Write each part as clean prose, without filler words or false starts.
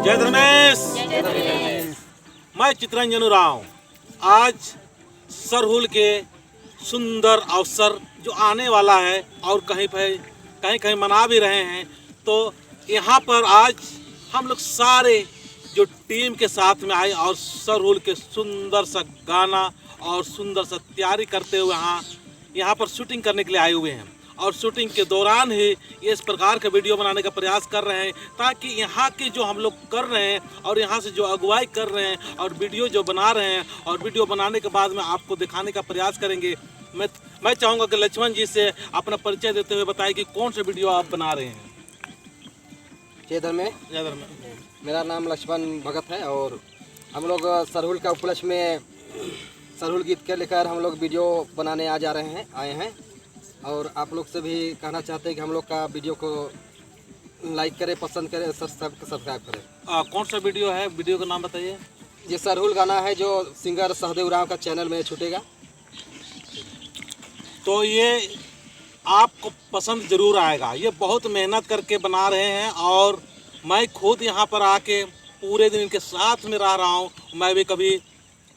जय धर्मेश। मैं चित्रंजन राव आज सरहुल के सुंदर अवसर जो आने वाला है और कहीं मना भी रहे हैं, तो यहाँ पर आज हम लोग सारे जो टीम के साथ में आए और सरहुल के सुंदर सा गाना और सुंदर सा तैयारी करते हुए यहाँ पर शूटिंग करने के लिए आए हुए हैं। और शूटिंग के दौरान ही ये इस प्रकार का वीडियो बनाने का प्रयास कर रहे हैं ताकि यहाँ के जो हम लोग कर रहे हैं और यहाँ से जो अगुवाई कर रहे हैं और वीडियो जो बना रहे हैं और वीडियो बनाने के बाद में आपको दिखाने का प्रयास करेंगे। मैं चाहूँगा कि लक्ष्मण जी से अपना परिचय देते हुए बताएं कि कौन सा वीडियो आप बना रहे हैं। जय धर्मेश। मेरा नाम लक्ष्मण भगत है और हम लोग सरहुल का उपलक्ष्य में सरहुल गीत के लेकर हम लोग वीडियो बनाने आए हैं और आप लोग से भी कहना चाहते हैं कि हम लोग का वीडियो को लाइक करें, पसंद करें, सब्सक्राइब करें। कौन सा वीडियो है? वीडियो का नाम बताइए। ये सरहुल गाना है जो सिंगर सहदेव राव का चैनल में छूटेगा। तो ये आपको पसंद जरूर आएगा। ये बहुत मेहनत करके बना रहे हैं और मैं खुद यहाँ पर आके पूरे दिन इनके साथ में रह रहा हूँ। मैं भी कभी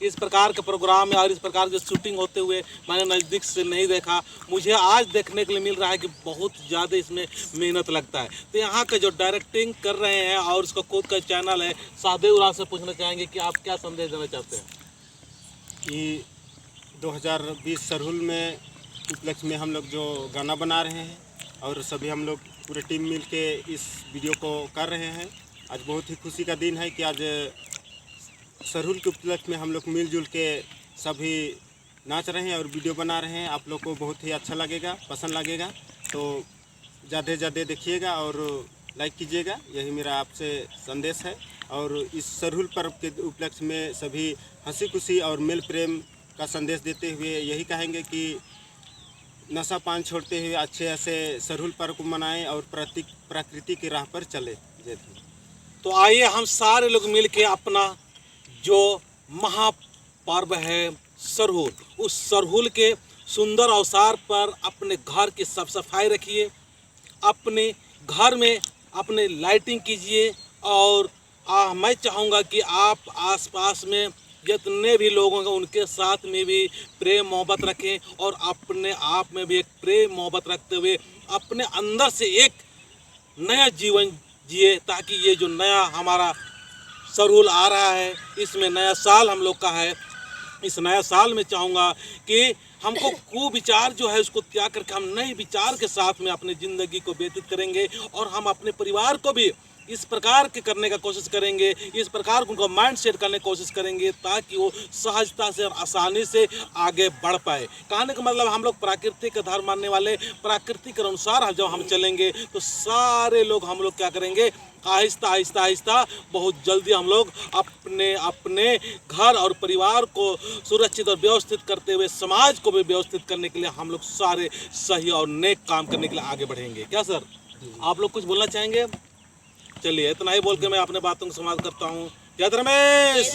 इस प्रकार के प्रोग्राम में और इस प्रकार की शूटिंग होते हुए मैंने नज़दीक से नहीं देखा। मुझे आज देखने के लिए मिल रहा है कि बहुत ज़्यादा इसमें मेहनत लगता है। तो यहाँ के जो डायरेक्टिंग कर रहे हैं और उसका खुद का चैनल है, सहदेव राव से पूछना चाहेंगे कि आप क्या संदेश देना चाहते हैं? कि 2020 सरहुल में उपलक्ष्य में हम लोग जो गाना बना रहे हैं और सभी हम लोग पूरे टीम मिल के इस वीडियो को कर रहे हैं। आज बहुत ही खुशी का दिन है कि आज सरहुल के उपलक्ष्य में हम लोग मिलजुल के सभी नाच रहे हैं और वीडियो बना रहे हैं। आप लोग को बहुत ही अच्छा लगेगा, पसंद लगेगा, तो ज़्यादा से ज़्यादा देखिएगा और लाइक कीजिएगा। यही मेरा आपसे संदेश है। और इस सरहुल पर्व के उपलक्ष्य में सभी हंसी खुशी और मेल प्रेम का संदेश देते हुए यही कहेंगे कि नशा पान छोड़ते हुए अच्छे ऐसे सरहुल पर्व को मनाएं और प्रकृति की राह पर चले। जय। तो आइए हम सारे लोग मिल के अपना जो महापर्व है सरहुल, उस सरहुल के सुंदर अवसर पर अपने घर की साफ सफाई रखिए, अपने घर में अपने लाइटिंग कीजिए और मैं चाहूँगा कि आप आसपास में जितने भी लोग होंगे उनके साथ में भी प्रेम मोहब्बत रखें और अपने आप में भी एक प्रेम मोहब्बत रखते हुए अपने अंदर से एक नया जीवन जिए, ताकि ये जो नया हमारा सरहुल आ रहा है, इसमें नया साल हम लोग का है। इस नया साल में चाहूँगा कि हमको कुविचार जो है उसको त्याग करके हम नए विचार के साथ में अपनी ज़िंदगी को व्यतीत करेंगे और हम अपने परिवार को भी इस प्रकार के करने का कोशिश करेंगे, इस प्रकार उनको माइंड सेट करने की कोशिश करेंगे ताकि वो सहजता से और आसानी से आगे बढ़ पाए। कहने का मतलब हम लोग प्राकृतिक का धर्म मानने वाले, प्रकृति के अनुसार जब हम चलेंगे तो सारे लोग हम लोग क्या करेंगे, आहिस्ता आहिस्ता आहिस्ता बहुत जल्दी हम लोग अपने घर और परिवार को सुरक्षित और व्यवस्थित करते हुए समाज को भी व्यवस्थित करने के लिए हम लोग सारे सही और नेक काम करने के लिए आगे बढ़ेंगे। क्या सर, आप लोग कुछ बोलना चाहेंगे? चलिए इतना ही बोल के मैं अपने बातों को समाप्त करता हूँ। जय धर्मेश।